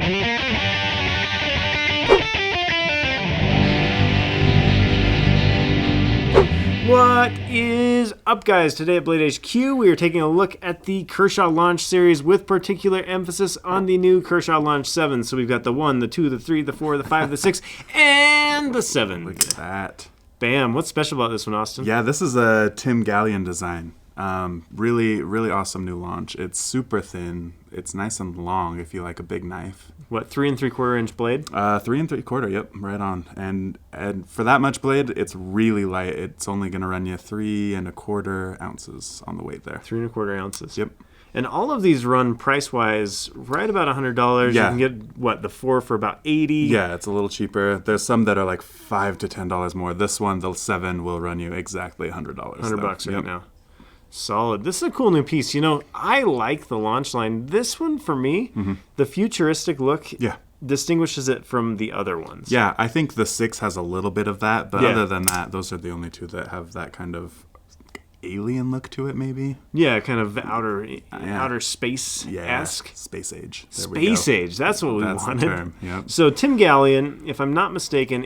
What is up, guys? Today at Blade HQ, we are taking a look at the Kershaw Launch Series with particular emphasis on the new Kershaw Launch 7. So we've got the 1, the 2, the 3, the 4, the 5, the 6, and the 7. Look at that. Bam. What's special about this one, Austin? Yeah, this is a Tim Gallion design. Really, really awesome new launch. It's super thin. It's nice and long if you like a big knife. What, 3 3/4 inch blade? 3 3/4, yep, right on. And for that much blade, it's really light. It's only going to run you 3 1/4 ounces on the weight there. 3 1/4 ounces. Yep. And all of these run price-wise right about $100. Yeah. You can get, what, the 4 for about $80? Yeah, it's a little cheaper. There's some that are like $5 to $10 more. This one, the 7, will run you exactly $100. $100 right now. Solid. This is a cool new piece. You know, I like the launch line. This one, for me, the futuristic look distinguishes it from the other ones. Yeah, I think the 6 has a little bit of that, but other than that, those are the only two that have that kind of alien look to it, maybe. Yeah, kind of outer space-esque. Space age. Space age. That's what we wanted. The term. Yep. So Tim Gallion, if I'm not mistaken,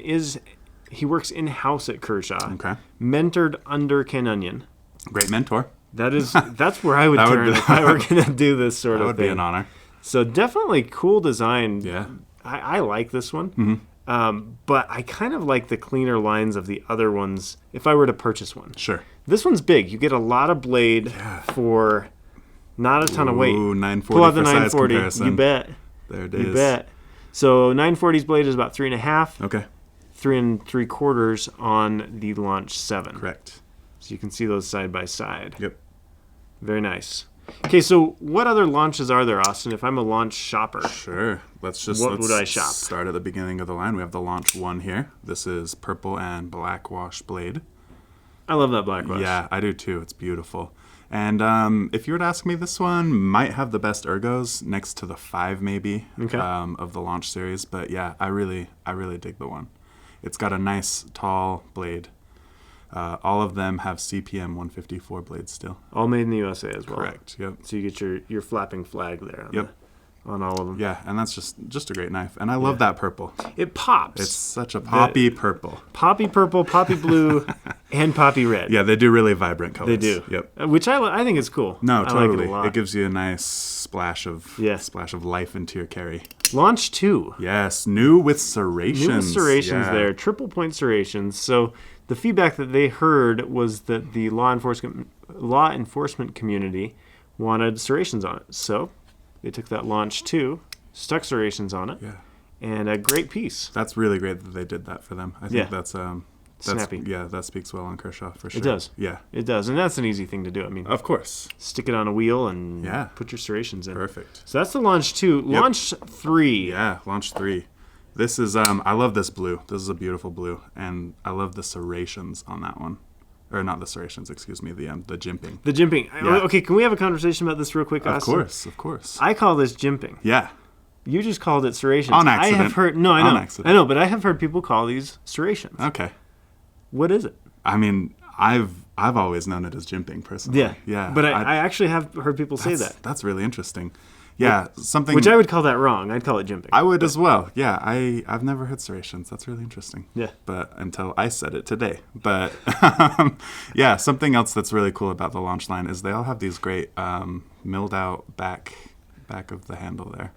he works in-house at Kershaw. Okay. Mentored under Ken Onion. Great mentor. That's where I would turn if I were going to do this sort of thing. That would be an honor. So definitely cool design. Yeah. I like this one. But I kind of like the cleaner lines of the other ones if I were to purchase one. Sure. This one's big. You get a lot of blade for not a ton of weight. Ooh, 940 Pull out the for 940. Size comparison. You bet. There it is. You bet. So 940's blade is about 3.5. Okay. 3 3/4 on the Launch 7. Correct. So you can see those side by side. Yep. Very nice. Okay, so what other launches are there, Austin, if I'm a launch shopper? Sure. Let's would I shop? Start at the beginning of the line. We have the Launch 1 here. This is purple and black wash blade. I love that black wash. Yeah, I do too. It's beautiful. And if you were to ask me, this one might have the best ergos next to the 5 maybe of the Launch series. But yeah, I really dig the one. It's got a nice tall blade. All of them have CPM 154 blades still. All made in the USA as well. Correct. Yep. So you get your flapping flag there. On all of them. Yeah, and that's just a great knife. And I love that purple. It pops. It's such a poppy purple. Poppy purple, poppy blue, and poppy red. Yeah, they do really vibrant colors. They do. Yep. Which I think is cool. No, totally. I like it a lot. It gives you a nice splash of life into your carry. Launch 2. Yes, new with serrations. New with serrations there. Triple point serrations. So the feedback that they heard was that the law enforcement community wanted serrations on it. So they took that Launch 2, stuck serrations on it, and a great piece. That's really great that they did that for them. I think that's snappy. Yeah, that speaks well on Kershaw for sure. It does. Yeah. It does, and that's an easy thing to do. I mean, of course. Stick it on a wheel and put your serrations in. Perfect. So that's the Launch 2. Yep. Launch 3. Yeah, Launch 3. This is, I love this blue. This is a beautiful blue, and I love the serrations on that one. Or not the serrations, excuse me, the jimping. The jimping. Yeah. Okay, can we have a conversation about this real quick, Austin? Of course. I call this jimping. Yeah. You just called it serrations. On accident. I have heard, no, I know. On accident. I know, but I have heard people call these serrations. Okay. What is it? I mean, I've always known it as jimping personally. Yeah. Yeah. But I actually have heard people say that. That's really interesting. Yeah, something... Which I would call that wrong. I'd call it jimping. I would as well. Yeah, I've never heard serrations. That's really interesting. Yeah. But until I said it today. But yeah, something else that's really cool about the Launch line is they all have these great milled out back of the handle there.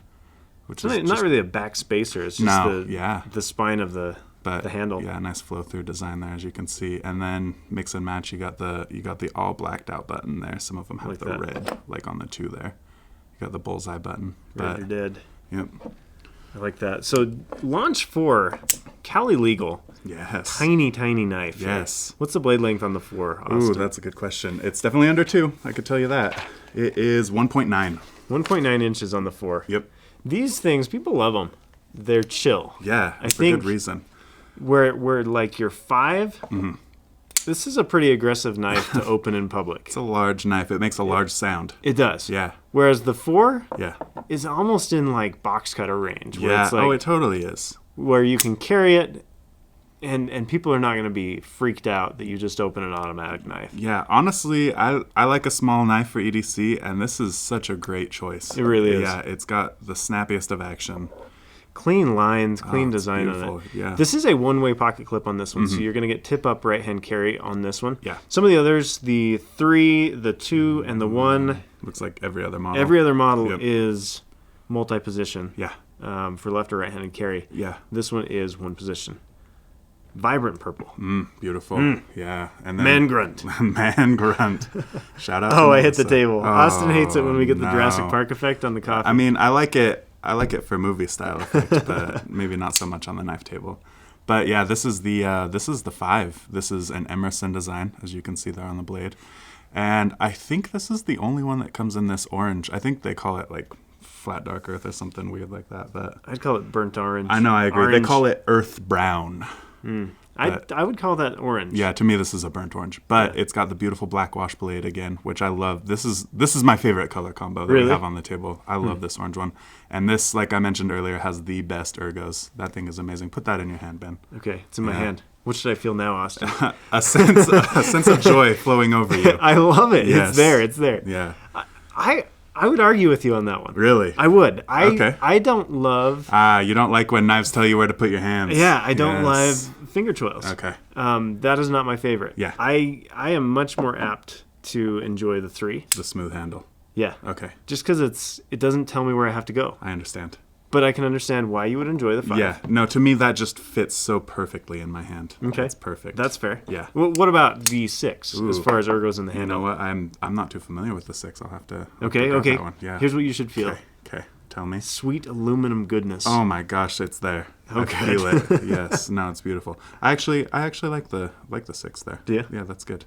Which is not really a back spacer. It's just the spine of the handle. Yeah, nice flow through design there, as you can see. And then mix and match, you got the all blacked out button there. Some of them have the red, like on the 2 there. You got the bullseye button. Red or dead. Yep. I like that. So Launch 4, Cali Legal. Yes. Tiny knife. Yes. Right? What's the blade length on the 4, Austin? Ooh, that's a good question. It's definitely under 2. I could tell you that. It is 1.9. 1.9 inches on the 4. Yep. These things, people love them. They're chill. Yeah, for good reason. Where like your 5, this is a pretty aggressive knife to open in public. It's a large knife. It makes a large sound. It does. Yeah. Whereas the 4 yeah, is almost in like box cutter range. Where yeah. It's like, oh, it totally is. Where you can carry it, and people are not going to be freaked out that you just open an automatic knife. Yeah, honestly, I like a small knife for EDC, and this is such a great choice. It really is. Yeah, it's got the snappiest of action. Clean lines, clean it's design on beautiful, it. yeah. This is a one-way pocket clip on this one, so you're going to get tip-up right-hand carry on this one. Yeah. Some of the others, the 3, the 2, and the 1, Looks like every other model. every other model Yep. is multi-position. Yeah. For left or right-handed carry. Yeah. This one is one position. Vibrant purple. Beautiful. Yeah. And then Man grunt. Man grunt. Shout out. Oh, to I hit the Melissa. table. Austin hates it when we get the no. Jurassic Park effect on the coffee. I mean, I like it for movie style effect, but maybe not so much on the knife table. But yeah, this is the 5. This is an Emerson design, as you can see there on the blade. And I think this is the only one that comes in this orange. I think they call it like flat dark earth or something weird like that. But I'd call it burnt orange. I know, I agree. Orange. They call it earth brown. I would call that orange. Yeah, to me this is a burnt orange, but it's got the beautiful black wash blade again, which I love. This is my favorite color combo that we have on the table. I love this orange one, and this, like I mentioned earlier, has the best ergos. That thing is amazing. Put that in your hand, Ben. Okay, it's in my hand. What should I feel now, Austin? a sense of joy flowing over you. I love it. Yes. It's there. It's there. Yeah. I would argue with you on that one. Really? I would. Okay. I don't love. You don't like when knives tell you where to put your hands. Yeah, I don't Yes. love finger twirls. Okay. That is not my favorite. Yeah. I am much more apt to enjoy the 3. The smooth handle. Yeah. Okay. Just because it doesn't tell me where I have to go. I understand. But I can understand why you would enjoy the 5. Yeah. No, to me that just fits so perfectly in my hand. Okay. It's perfect. That's fair. Yeah. What about the 6 as Ooh. far as ergos in the You handle? know what? I'm not too familiar with the 6. I'll have to. Okay. grab Okay. That one. Yeah. Here's what you should feel. Okay. Tell me. Sweet aluminum goodness. Oh my gosh, it's there. Oh, I good. feel it. Yes. No, it's beautiful. I actually like the 6 there. Do you? Yeah, that's good.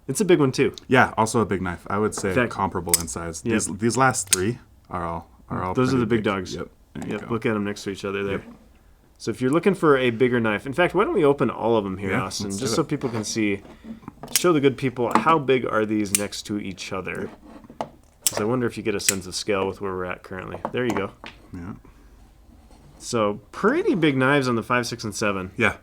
It's a big one too. Yeah, also a big knife. I would say That- comparable in size. Yep. These last 3 are all. Those are pretty the big dogs. Yep. There you Yep. go. Look at them next to each other there. Yep. So if you're looking for a bigger knife, in fact, why don't we open all of them here, Yeah, Austin, let's just do so it. people can see, show the good people how big are these next to each other. Because I wonder if you get a sense of scale with where we're at currently. There you go. Yeah. So pretty big knives on the 5, 6, and 7. Yeah.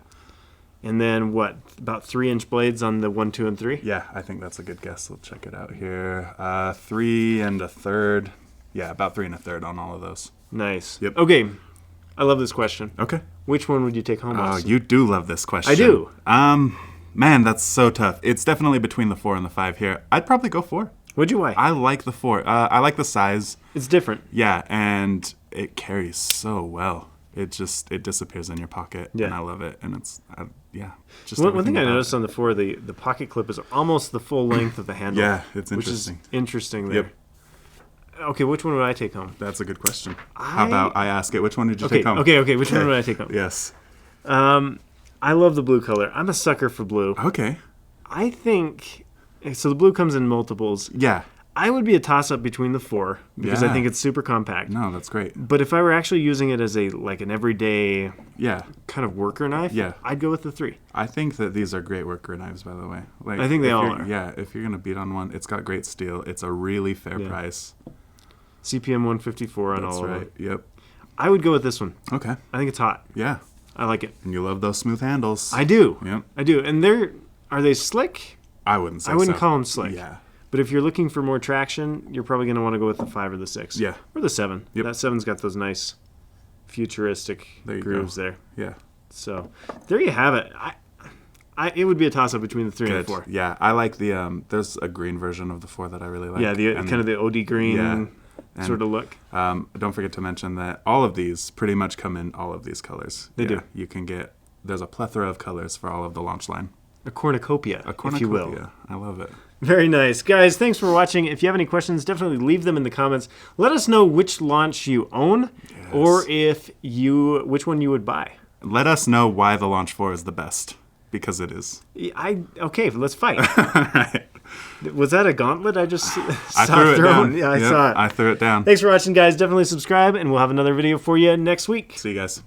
And then what? About 3-inch blades on the 1, 2, and 3? Yeah, I think that's a good guess. We'll check it out here. 3 1/3. Yeah, about 3 1/3 on all of those. Nice. Yep. Okay. I love this question. Okay. Which one would you take home, Oh, Austin? you do love this question. I do. Man, that's so tough. It's definitely between the 4 and the 5 here. I'd probably go 4. Would you? Why? I like the 4. I like the size. It's different. Yeah, and it carries so well. It disappears in your pocket, Yeah. and I love it. And it's just One everything thing I about noticed it. on the 4, the pocket clip is almost the full length of the handle. Yeah, it's Which is interesting. interesting there. Yep. Okay, which one would I take home? That's a good question. How about I ask it? Which one did you Okay, take home? okay. Which one would I take home? Yes. I love the blue color. I'm a sucker for blue. Okay. I think so. The blue comes in multiples. Yeah. I would be a toss-up between the 4 because I Yeah. think it's super compact. No, that's great. But if I were actually using it as an everyday Yeah. kind of worker knife, Yeah. I'd go with the 3. I think that these are great worker knives, by the way. Like, I think they if all you're- are. Yeah, if you're gonna beat on one, it's got great steel. It's a really fair Yeah. price. CPM 154 on That's all of them. right. Yep. I would go with this one. Okay. I think it's hot. Yeah. I like it. And you love those smooth handles. I do. Yep. I do. And are they slick? I wouldn't say I wouldn't so. call them slick. Yeah. But if you're looking for more traction, you're probably going to want to go with the 5 or the 6. Yeah. Or the 7. Yep. That 7's got those nice futuristic There you grooves go. there. Yeah. So there you have it. It would be a toss-up between the 3 and the Good. 4. Yeah. I like the there's a green version of the 4 that I really like. Yeah, the And kind of the OD green Yeah. And, sort of look. Don't forget to mention that all of these pretty much come in all of these colors. They do. You can there's a plethora of colors for all of the launch line. A cornucopia, if you will. Cornucopia. I love it. Very nice. Guys, thanks for watching. If you have any questions, definitely leave them in the comments. Let us know which launch you own or which one you would buy. Let us know why the Launch 4 is the best, because it is. Okay, let's fight. All right. Was that a gauntlet I just I threw it down. Yeah, I Yep, saw it. I threw it down. Thanks for watching, guys. Definitely subscribe, and we'll have another video for you next week. See you guys.